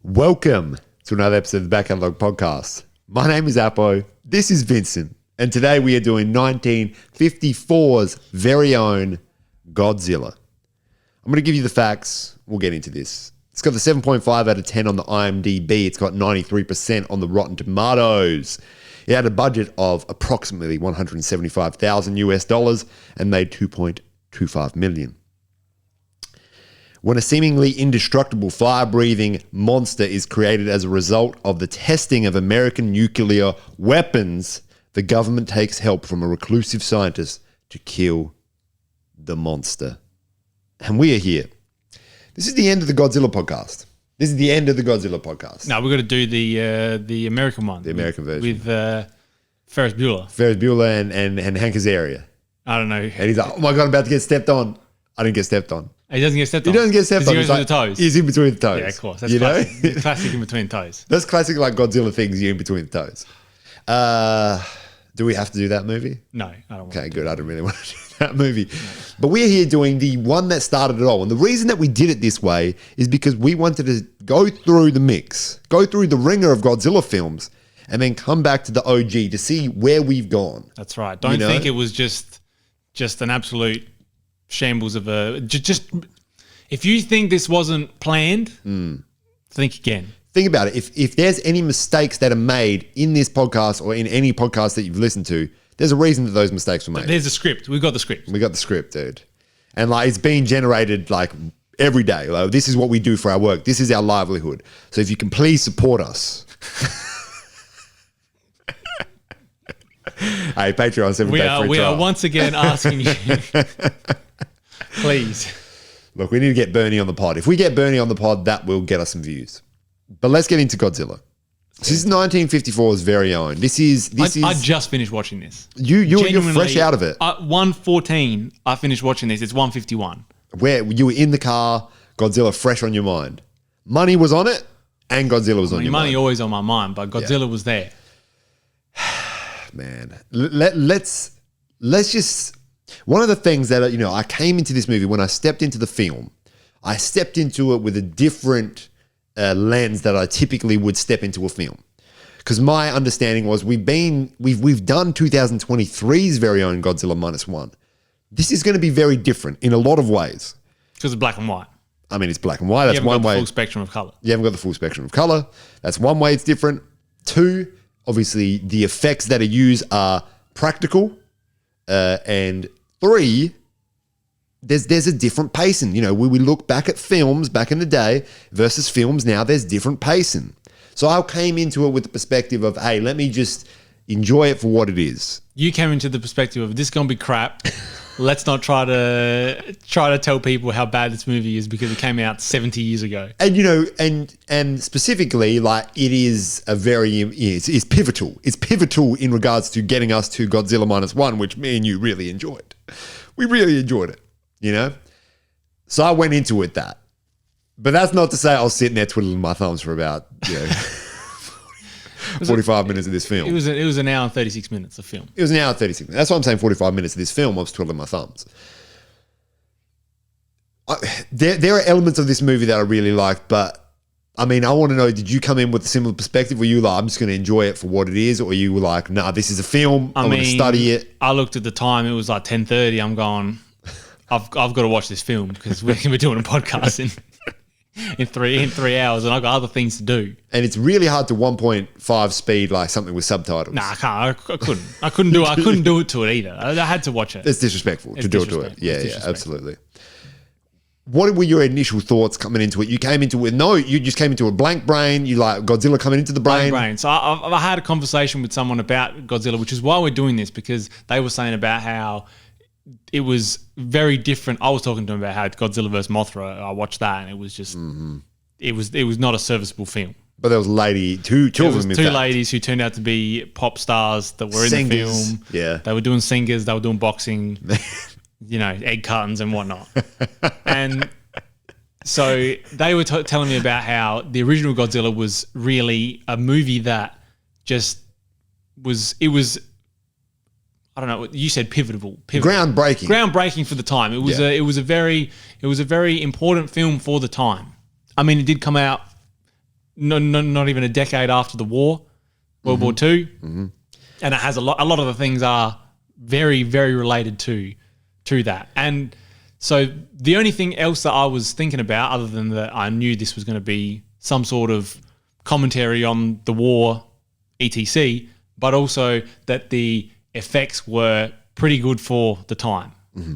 Welcome to another episode of the Back Catalogue podcast. My name is Apo. This is Vincent. And today we are doing 1954's very own Godzilla. I'm going to give you the facts. We'll get into this. It's got the 7.5 out of 10 on the IMDb. It's got 93% on the Rotten Tomatoes. It had a budget of approximately $175,000 US and made $2.25 million. When a seemingly indestructible fire-breathing monster is created as a result of the testing of American nuclear weapons, the government takes help from a reclusive scientist to kill the monster. And we are here. This is the end of the Godzilla podcast. This is the end of the Godzilla podcast. No, we've got to do the American one. The American version. With Ferris Bueller. Ferris Bueller and Hank Azaria. I don't know. And he's like, oh my God, I'm about to get stepped on. I didn't get stepped on. He doesn't get stepped on. He doesn't get stepped on. He's in between the toes. He's in between the toes. Yeah, of course. That's classic. Classic in between toes. That's classic like Godzilla things, you're in between the toes. Do we have to do that movie? No, I don't want Okay, good. I don't really want to do that movie. No. But we're here doing the one that started it all. And the reason that we did it this way is because we wanted to go through the mix, go through the ringer of Godzilla films, and then come back to the OG to see where we've gone. That's right. Don't think it was just an absolute shambles of a... Just if you think this wasn't planned, think again. Think about it. If there's any mistakes that are made in this podcast or in any podcast that you've listened to, there's a reason that those mistakes were made. There's a script. We've got the script. We got the script, dude. And like it's being generated like every day. Like, this is what we do for our work. This is our livelihood. So if you can please support us. Hey, Patreon 7 We are once again asking you, please. Look, we need to get Bernie on the pod. If we get Bernie on the pod, that will get us some views. But let's get into Godzilla. This is 1954's very own. I just finished watching this. You're fresh out of it. 1:14. I finished watching this. It's 1:51. Where you were in the car, Godzilla fresh on your mind. Money was on it, and Godzilla was on your mind. Money always on my mind, but Godzilla was there. Man, let's just. One of the things that I came into this movie when I stepped into the film. I stepped into it with a different lens that I typically would step into a film, because my understanding was we've done 2023's very own Godzilla -1. This is going to be very different in a lot of ways because it's black and white. I mean, it's black and white. That's one way. You haven't got the full spectrum of color. You haven't got the full spectrum of color. That's one way it's different. Two, obviously, the effects that are used are practical, and three, there's a different pacing. When we look back at films back in the day versus films now, there's different pacing. So I came into it with the perspective of, hey, let me just enjoy it for what it is. You came into the perspective of this is gonna be crap. Let's not try to tell people how bad this movie is because it came out 70 years ago. And and specifically, like it is it's pivotal. It's pivotal in regards to getting us to Godzilla -1, which me and you really enjoyed. We really enjoyed it. So I went into it that. But that's not to say I was sitting there twiddling my thumbs for about 45 minutes of this film. It was an hour and 36 minutes of film. It was an hour and 36 minutes. That's why I'm saying 45 minutes of this film I was twiddling my thumbs. There are elements of this movie that I really liked, but I mean, I want to know, did you come in with a similar perspective? Were you like, I'm just going to enjoy it for what it is? Or you were like, nah, this is a film. I'm going to study it. I looked at the time. It was like 10:30. I'm going... I've got to watch this film because we're going to be doing a podcast in 3 hours, and I've got other things to do. And it's really hard to 1.5 speed like something with subtitles. Nah, I can't. I couldn't do it. I couldn't do it to it either. I had to watch it. It's disrespectful to do it to it. Yeah, absolutely. What were your initial thoughts coming into it? You came into it. No, you just came into a blank brain. You like Godzilla coming into the brain. Blank brain. So I had a conversation with someone about Godzilla, which is why we're doing this, because they were saying about how it was very different. I was talking to them about how Godzilla vs. Mothra, I watched that and it was just, it was not a serviceable film. But there was two children. Two ladies who turned out to be pop stars that were in the film. Yeah. They were doing singers, they were doing boxing, egg cartons and whatnot. And so they were telling me about how the original Godzilla was really a movie that just was, I don't know. You said pivotal. Groundbreaking for the time. It was a very important film for the time. I mean, it did come out not even a decade after the war, World War II. Mm-hmm. And it has a lot of the things are very, very related to that. And so the only thing else that I was thinking about, other than that I knew this was going to be some sort of commentary on the war, etc., but also that the effects were pretty good for the time. Mm-hmm.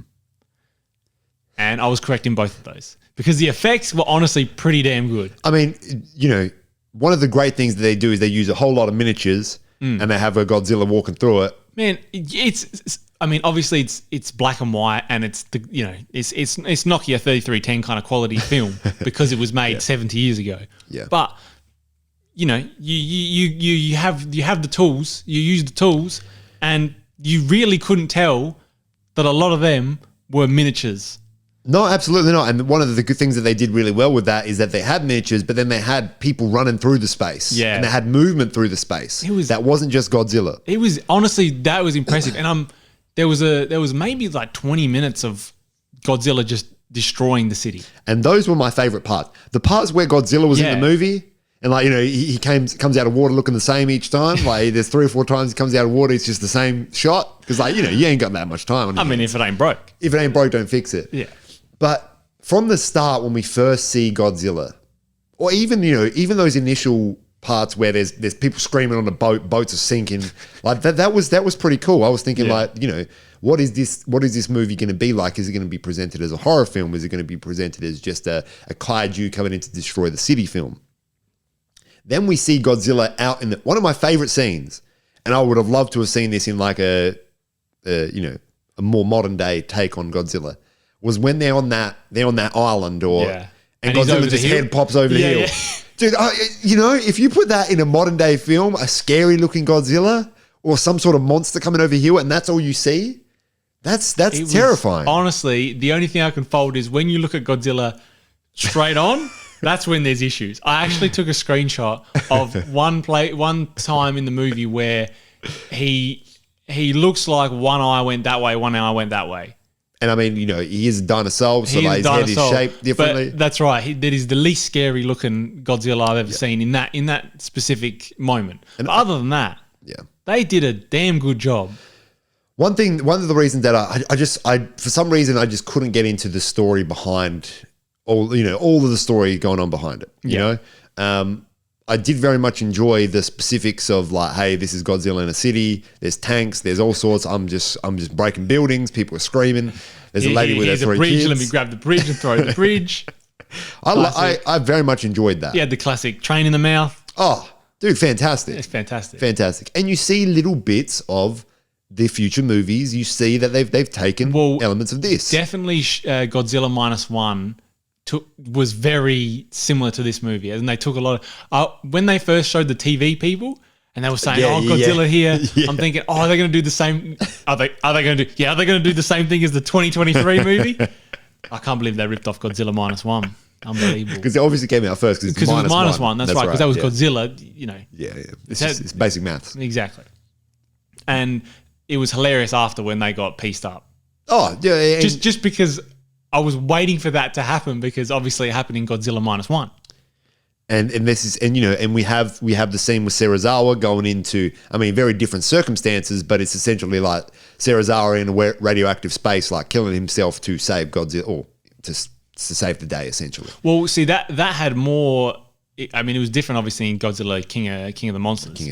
And I was correct in both of those because the effects were honestly pretty damn good. I mean, one of the great things that they do is they use a whole lot of miniatures and they have a Godzilla walking through it. Man, obviously it's black and white and it's Nokia 3310 kind of quality film because it was made 70 years ago. Yeah. But you have the tools, you use the tools, and you really couldn't tell that a lot of them were miniatures. No, absolutely not. And one of the good things that they did really well with that is that they had miniatures, but then they had people running through the space. Yeah. And they had movement through the space. That wasn't just Godzilla. It was honestly, that was impressive. And there was maybe like 20 minutes of Godzilla just destroying the city. And those were my favorite part. The parts where Godzilla was in the movie and he comes out of water looking the same each time. Like there's 3 or 4 times he comes out of water, it's just the same shot. Because you ain't got that much time on your hands. If it ain't broke. If it ain't broke, don't fix it. Yeah. But from the start, when we first see Godzilla, or even those initial parts where there's people screaming on the boats are sinking, like that was pretty cool. I was thinking what is this movie going to be like? Is it going to be presented as a horror film? Is it going to be presented as just a kaiju coming in to destroy the city film? Then we see Godzilla out in one of my favorite scenes, and I would have loved to have seen this in like a more modern day take on Godzilla. Was when they're on that island and Godzilla just head pops over the hill. Yeah. Dude, if you put that in a modern day film, a scary looking Godzilla or some sort of monster coming over here and that's all you see, that's terrifying. Honestly, the only thing I can fold is when you look at Godzilla straight on, that's when there's issues. I actually took a screenshot of one time in the movie where he looks like one eye went that way, one eye went that way. And I mean, he is a dinosaur, so his head is shaped differently. But that's right. That is the least scary looking Godzilla I've ever seen in that specific moment. And but other than that, they did a damn good job. One of the reasons that I for some reason I just couldn't get into the story behind all of the story going on behind it. You know, I did very much enjoy the specifics of like, hey, this is Godzilla in a city. There's tanks. There's all sorts. I'm just breaking buildings. People are screaming. There's a lady with her 3 kids. Let me grab the bridge and throw the bridge. I very much enjoyed that. Yeah, the classic train in the mouth. Oh, dude, fantastic. It's fantastic. Fantastic. And you see little bits of the future movies. You see that they've taken elements of this. Definitely Godzilla -1 was very similar to this movie, and they took a lot of when they first showed the TV people and they were saying, Godzilla here. Yeah. I'm thinking, are they going to do the same? Are they going to do the same thing as the 2023 movie? I can't believe they ripped off Godzilla -1. Unbelievable. Because it obviously came out first because it was -1. That's right. Because that was Godzilla. Yeah. It's basic maths. Exactly. And it was hilarious after when they got pieced up. Oh yeah. Just because I was waiting for that to happen because obviously it happened in Godzilla -1. And this is and we have the scene with Serizawa going into very different circumstances, but it's essentially like Serizawa in a radioactive space, like killing himself to save Godzilla or to save the day, essentially. Well, see that had more. It was different, obviously, in Godzilla King of the Monsters. King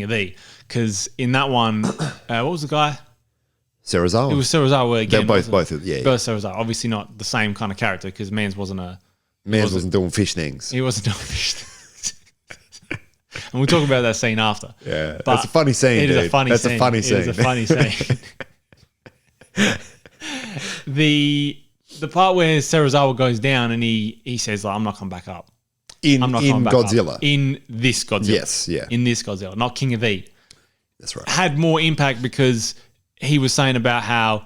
of the, because in that one, what was the guy? Serizawa. It was Serizawa again. They're both Both Serizawa. Obviously not the same kind of character because Mans wasn't doing fish things. He wasn't doing fish things. And we'll talk about that scene after. Yeah. But that's a funny scene, dude. It is a funny scene. The part where Serizawa goes down and he says, like, I'm not coming back up. In Godzilla. In this Godzilla. Yes, yeah. In this Godzilla, not King of the. That's right. Had more impact because he was saying about how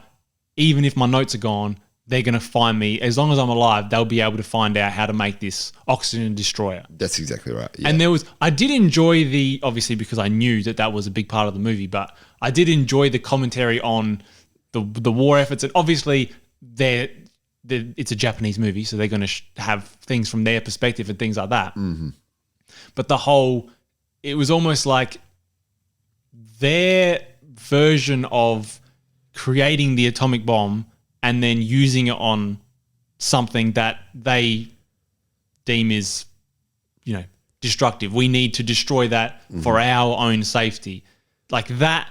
even if my notes are gone, they're going to find me. As long as I'm alive, they'll be able to find out how to make this oxygen destroyer. That's exactly right. Yeah. And I did enjoy obviously because I knew that was a big part of the movie, but I did enjoy the commentary on the war efforts. And obviously it's a Japanese movie, so they're going to have things from their perspective and things like that. Mm-hmm. But it was almost like their version of creating the atomic bomb and then using it on something that they deem is, destructive. We need to destroy that for our own safety. Like that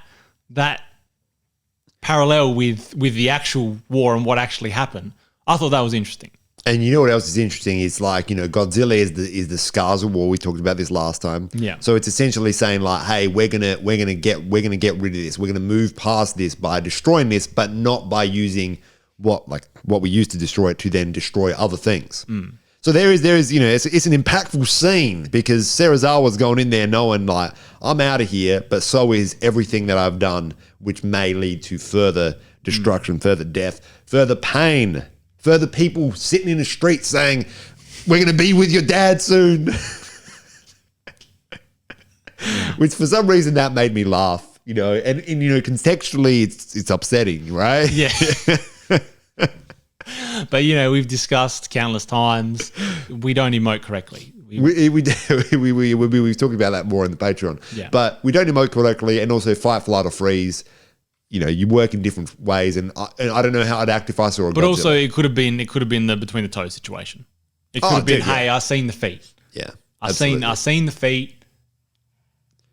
parallel with the actual war and what actually happened. I thought that was interesting. And you know what else is interesting? It's like, Godzilla is the scars of war. We talked about this last time. Yeah. So it's essentially saying like, hey, we're gonna get rid of this. We're gonna move past this by destroying this, but not by using what we used to destroy it to then destroy other things. So there is it's an impactful scene because Serizawa's going in there knowing like, I'm out of here, but so is everything that I've done, which may lead to further destruction, further death, further pain, further people sitting in the street saying, we're going to be with your dad soon. Which for some reason that made me laugh, and contextually it's upsetting, right? Yeah. But we've discussed countless times, we don't emote correctly. We've talked about that more in the Patreon. Yeah. But we don't emote correctly, and also fight, flight, or freeze. You work in different ways, and I don't know how I'd act if I saw a But Godzilla. also, it could have been the between the toes situation. It could have been, hey, I seen the feet. Yeah, I seen the feet.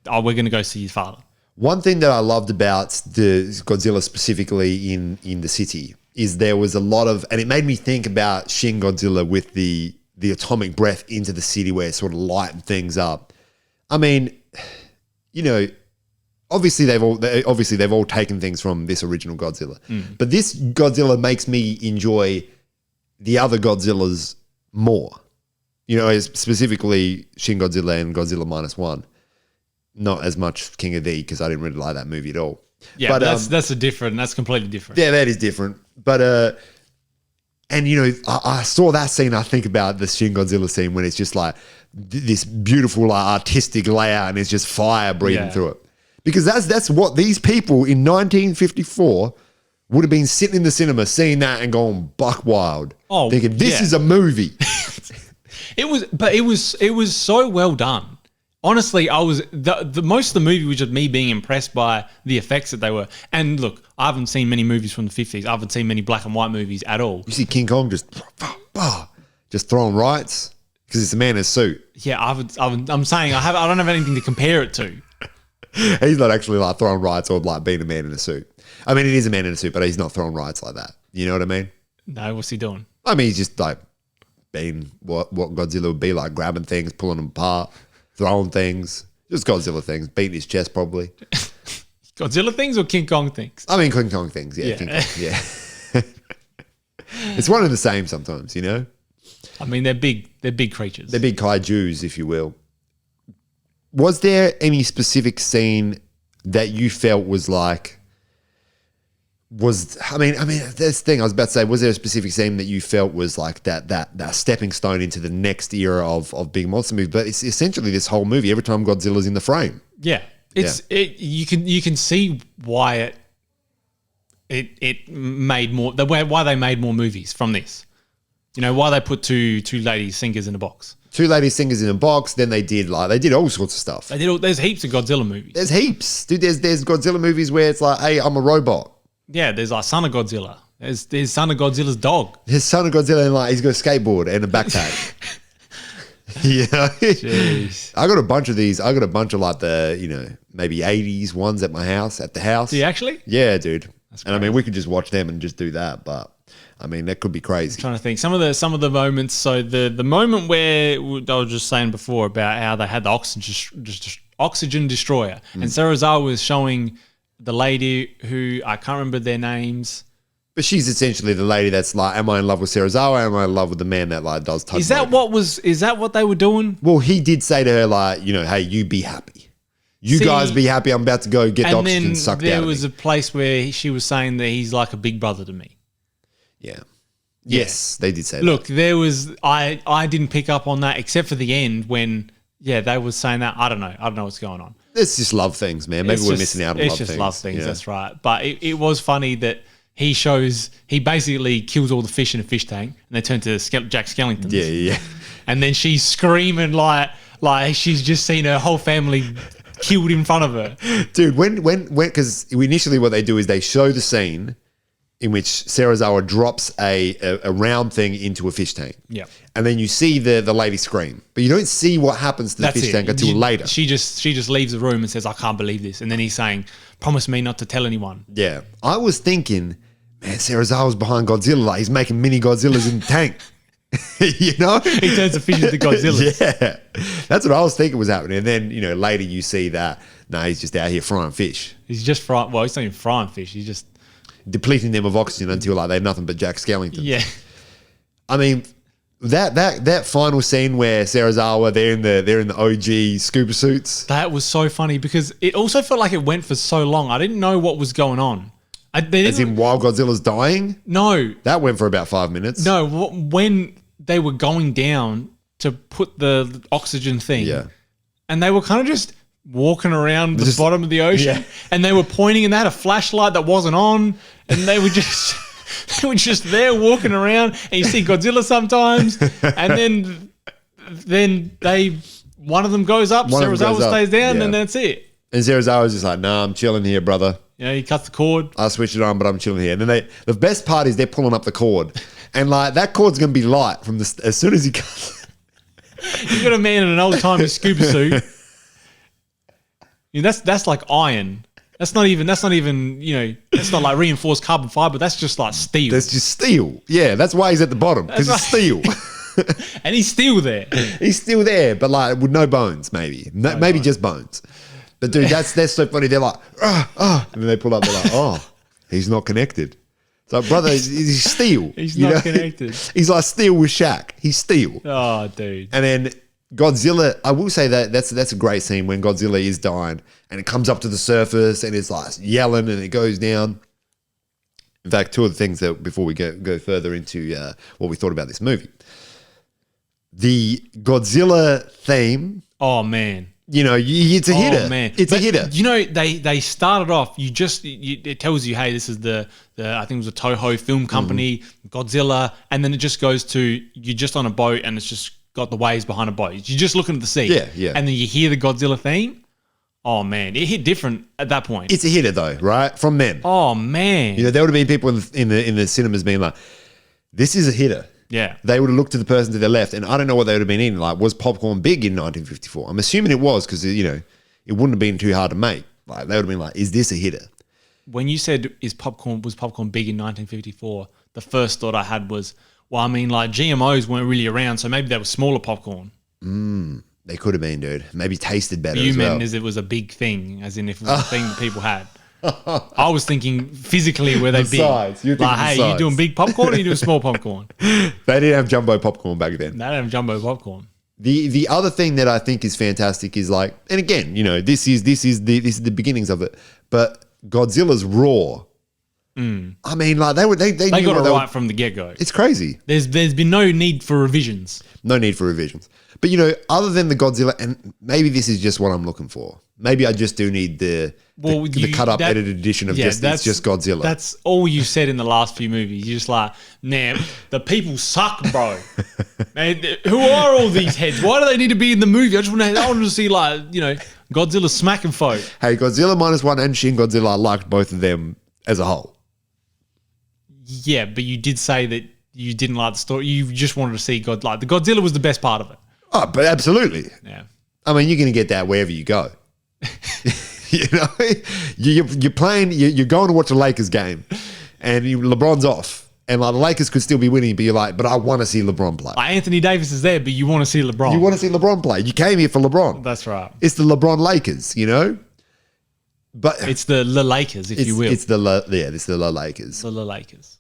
Oh, we're gonna go see your father. One thing that I loved about the Godzilla specifically in the city is there was a lot of, and it made me think about Shin Godzilla with the atomic breath into the city where it sort of lightened things up. I mean, obviously they've all taken things from this original Godzilla, but this Godzilla makes me enjoy the other Godzillas more. Specifically Shin Godzilla and Godzilla -1. Not as much King of the because I didn't really like that movie at all. Yeah, but that's completely different. Yeah, that is different. But I saw that scene. I think about the Shin Godzilla scene when it's just like this beautiful artistic layout and it's just fire breathing through it. Because that's what these people in 1954 would have been sitting in the cinema seeing that and going buck wild, thinking this is a movie. It was so well done. Honestly, I was the most of the movie was just me being impressed by the effects that they were. And look, I haven't seen many movies from the 50s. I haven't seen many black and white movies at all. You see King Kong just throwing rights because it's a man in a suit. Yeah, I'm saying I don't have anything to compare it to. He's not actually like throwing rights or like being a man in a suit. I mean, it is a man in a suit, but he's not throwing rights like that. You know what I mean? No, what's he doing? I mean, he's just like being what Godzilla would be like, grabbing things, pulling them apart, throwing things, just Godzilla things, beating his chest probably. Godzilla things or King Kong things? I mean, King Kong things, yeah. King Kong, yeah. It's one and the same sometimes, I mean, they're big creatures. They're big kaijus, if you will. Was there any specific scene that you felt was like, that's the thing I was about to say, was there a specific scene that you felt was like that stepping stone into the next era of big monster movie? But it's essentially this whole movie, every time Godzilla's in the frame. Yeah. You can see why it made more, why they made more movies from this. Why they put two lady singers in a box. Two lady singers in a box. Then they did all sorts of stuff. There's heaps of Godzilla movies. There's heaps, dude. There's Godzilla movies where it's like, hey, I'm a robot. Yeah, there's like Son of Godzilla. There's Son of Godzilla's dog. There's Son of Godzilla and like he's got a skateboard and a backpack. Jeez. I got a bunch of these. I got a bunch of like the maybe 80s ones at the house. Do you actually? Yeah, dude. And I mean, we could just watch them and just do that, but I mean, that could be crazy. I'm trying to think some of the moments. So the moment where I was just saying before about how they had the oxygen destroyer, and Serizawa was showing the lady who I can't remember their names. But she's essentially the lady that's like, am I in love with Serizawa? Am I in love with the man that like does tug? Is that what they were doing? Well, he did say to her like, hey, you be happy. You guys be happy. I'm about to go get the oxygen sucked out of me. There was a place where she was saying that he's like a big brother to me. Yeah. Yes, they did say that. Look, there was I didn't pick up on that except for the end when they were saying that. I don't know what's going on. It's just love things, man. Maybe we're missing out on love things. It's just love things, that's right. But it was funny that he basically kills all the fish in a fish tank, and they turn to Jack Skellington's. Yeah. And then she's screaming like she's just seen her whole family killed in front of her. Dude, when because initially what they do is they show the scene in which Serizawa drops a round thing into a fish tank. Yeah. And then you see the lady scream. But you don't see what happens to the fish tank until later. She just leaves the room and says, I can't believe this. And then he's saying, promise me not to tell anyone. Yeah. I was thinking, man, Serizawa's behind Godzilla. Like, he's making mini Godzillas in the tank. You know? He turns the fish into Godzilla. Yeah. That's what I was thinking was happening. And then, later you see that, no, he's just out here frying fish. He's just frying, well, he's not even frying fish. He's just depleting them of oxygen until they have nothing but Jack Skellington. Yeah. I mean, that final scene where Serizawa, they're in the OG scuba suits. That was so funny because it also felt like it went for so long. I didn't know what was going on. As in while Godzilla's dying? No. That went for about 5 minutes. No, when they were going down to put the oxygen thing. Yeah. And they were kind of just walking around the bottom of the ocean. Yeah. And they were pointing and they had a flashlight that wasn't on. And they were just there walking around. And you see Godzilla sometimes. And then one of them goes up, Serizawa stays down, and that's it. And Serizawa's just like, nah, I'm chilling here, brother. Yeah, he cuts the cord. I switch it on, but I'm chilling here. And then the best part is they're pulling up the cord. And that cord's going to be light from as soon as he cuts. You got a man in an old-timey scuba suit. That's like iron. That's not even, that's not like reinforced carbon fiber. That's just like steel. That's just steel. Yeah, that's why he's at the bottom, because it's steel. And he's still there. He's still there, but with no bones, maybe. Maybe just bones. But dude, that's so funny. They're like, and then they pull up, they're like, oh, he's not connected. It's like, brother, he's steel. He's not connected. He's like steel with Shaq. He's steel. Oh, dude. And then Godzilla, I will say that's a great scene when Godzilla is dying and it comes up to the surface and it's like yelling and it goes down. In fact, two of the things that before we go further into what we thought about this movie, the Godzilla theme. Oh man. It's a hitter. Oh, man. It's a hitter. They started off, it tells you, hey, this is the I think it was a Toho film company, Godzilla, and then it just goes to, you're just on a boat and it's just got the waves behind a boat. You're just looking at the sea. Yeah. And then you hear the Godzilla theme. Oh, man. It hit different at that point. It's a hitter, though, right? From then. Oh, man. There would have been people in the cinemas being like, this is a hitter. Yeah. They would have looked to the person to their left, and I don't know what they would have been eating. Like, was popcorn big in 1954? I'm assuming it was because, it wouldn't have been too hard to make. Like, they would have been like, is this a hitter? When you said, was popcorn big in 1954, the first thought I had was, well, I mean, like GMOs weren't really around, so maybe they were smaller popcorn. They could have been, dude. Maybe tasted better You as well. meant as it was a big thing, as in if it was a thing that people had. I was thinking physically were they big? Size. You're like, hey, size. you doing big popcorn or you doing small popcorn? They didn't have jumbo popcorn back then. They didn't have jumbo popcorn. The other thing that I think is fantastic is like, and again, this is the beginnings of it, but Godzilla's roar. I mean, like they got it right from the get-go. It's crazy. There's been no need for revisions. No need for revisions. But other than the Godzilla, and maybe this is just what I'm looking for. Maybe I just do need the cut up edited edition of it's just Godzilla. That's all you said in the last few movies. You're just like, nah, the people suck, bro. Man, who are all these heads? Why do they need to be in the movie? I want to see Godzilla smacking folk. Hey, Godzilla -1 and Shin Godzilla, I liked both of them as a whole. Yeah, but you did say that you didn't like the story. You just wanted to see the Godzilla was the best part of it. Oh, but absolutely. Yeah. I mean, you're going to get that wherever you go. You're playing. You're going to watch a Lakers game, and LeBron's off, and the Lakers could still be winning, but you're like, but I want to see LeBron play. Anthony Davis is there, but you want to see LeBron. You want to see LeBron play. You came here for LeBron. That's right. It's the LeBron Lakers, But it's the Lakers, if you will. It's the Lakers. The Lakers.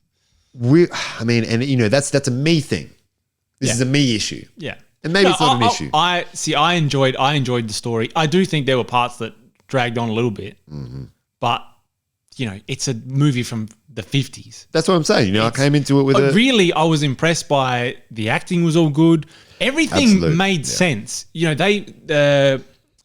That's a me thing. This is a me issue. Yeah. And maybe it's not an issue. I enjoyed the story. I do think there were parts that dragged on a little bit, but it's a movie from the 50s. That's what I'm saying. I came into it with really, I was impressed by the acting was all good. Everything made sense.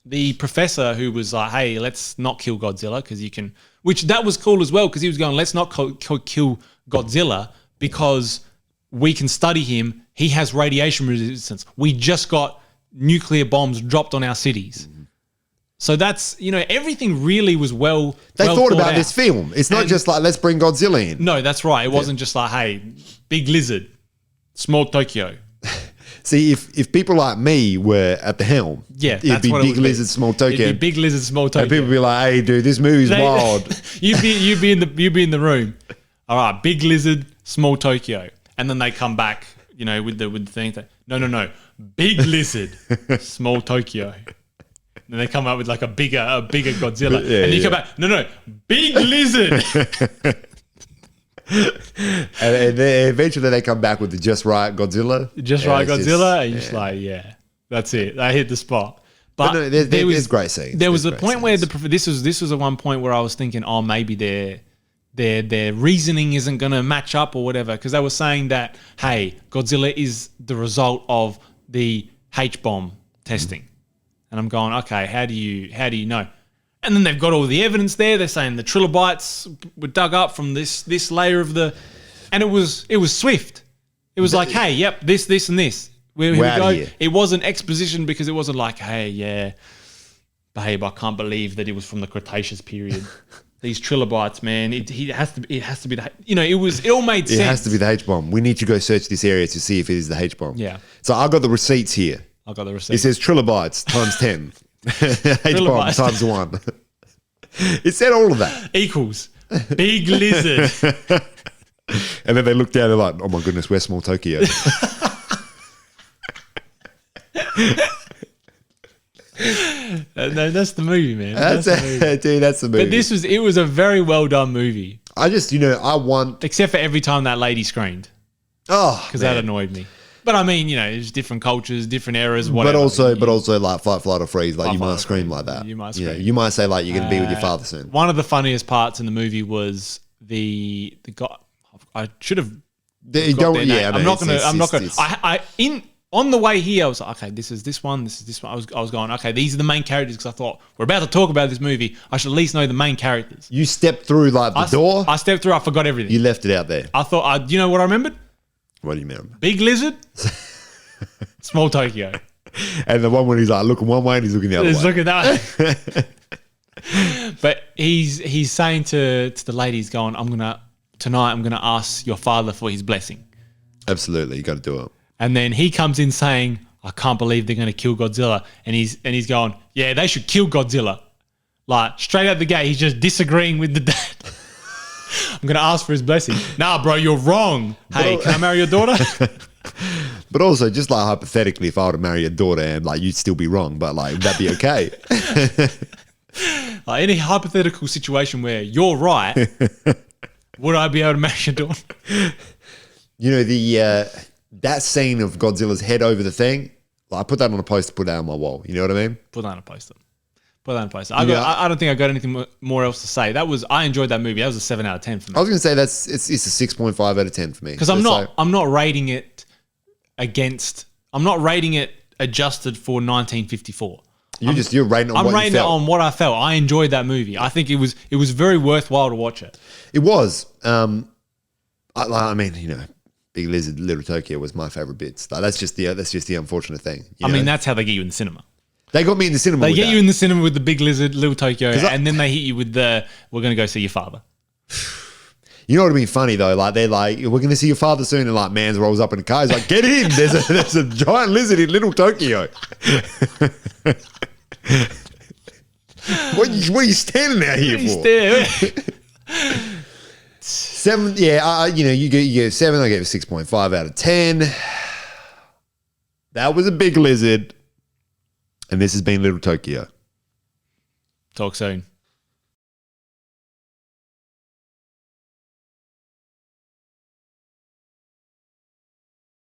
the professor who was like, hey, let's not kill Godzilla because you can, which that was cool as well because he was going, let's not kill Godzilla because we can study him. He has radiation resistance. We just got nuclear bombs dropped on our cities. So that's, everything really was well They thought about out. this film. It's not just like, let's bring Godzilla in. No, that's right. It wasn't just like, hey, big lizard, small Tokyo. See, if people like me were at the helm, it'd be big lizard, small Tokyo. It'd be big lizard, small Tokyo. And people would be like, hey, dude, this movie's wild. you'd be in the room. All right, big lizard, small Tokyo. And then they come back, with the thing. No. Big lizard, small Tokyo. And they come up with like a bigger Godzilla. And you come back, no, big lizard. and then eventually they come back with the just right Godzilla. And you're just like, yeah, that's it. I hit the spot. But no, there's great scenes. There was a point where this was at one point where I was thinking, oh, maybe their reasoning isn't going to match up or whatever, because they were saying that, hey, Godzilla is the result of the H-bomb testing. And I'm going, okay, how do you know? And then they've got all the evidence there. They're saying the trilobites were dug up from this layer of the, and it was swift. It was like, hey, yep, this and this. Here we go. Here. It wasn't exposition because it wasn't like, hey, yeah, babe, I can't believe that it was from the Cretaceous period. These trilobites, man, it has to be the, it all made sense. It has to be the H-bomb. We need to go search this area to see if it is the H-bomb. Yeah. So I got the receipts here. I got the receipts. It says trilobites times 10. H-bomb times 1. It said all of that. Equals big lizard. And then they look down, they're like, oh my goodness, where's small Tokyo? No, that's the movie, man. That's the movie. But it was a very well done movie. I just, except for every time that lady screamed. Oh, because that annoyed me. But I mean, there's different cultures, different eras, whatever. But also like fight, flight, or freeze. Like you might scream like that. You might scream. You might say like you're going to be with your father soon. One of the funniest parts in the movie was the guy. I should have. I'm not gonna. On the way here, I was like, okay, this is this one. I was going, okay, these are the main characters because I thought we're about to talk about this movie. I should at least know the main characters. You stepped through like the door. I stepped through. I forgot everything. You left it out there. I thought, you know what I remembered? What do you remember? Big lizard, small Tokyo, and the one when he's like looking one way and he's looking the other way. He's looking that way. But he's saying to the ladies, going, tonight I'm gonna ask your father for his blessing. Absolutely, you got to do it. And then he comes in saying, I can't believe they're going to kill Godzilla. And he's going, yeah, they should kill Godzilla. Like, straight out the gate, he's just disagreeing with the dad. I'm going to ask for his blessing. Nah, bro, you're wrong. Hey, can I marry your daughter? But also, just like hypothetically, if I were to marry your daughter and like you'd still be wrong, but like, would that be okay? Like, any hypothetical situation where you're right, would I be able to marry your daughter? That scene of Godzilla's head over the thing, like, I put that on a poster, put that on my wall. You know what I mean? Put that on a poster. I don't think I got anything more else to say. I enjoyed that movie. That was a 7 out of 10 for me. I was going to say it's a 6.5 out of 10 for me. Because I'm not rating it adjusted for 1954. You're rating on what you felt. I'm rating it on what I felt. I enjoyed that movie. I think it was very worthwhile to watch it. It was. Big Lizard, Little Tokyo was my favorite bits. Like, that's just the unfortunate thing. I mean, that's how they get you in the cinema. They got me in the cinema. They get you in the cinema with the Big Lizard, Little Tokyo, and then they hit you with the we're going to go see your father. You know what would be funny though? Like, they're like, we're going to see your father soon, and like, Mans rolls up in a car. He's like, get in! There's a giant lizard in Little Tokyo. What are you standing out here for? 7, yeah, you get 7. I gave it 6.5 out of 10. That was a big lizard, and this has been Little Tokyo. Talk soon.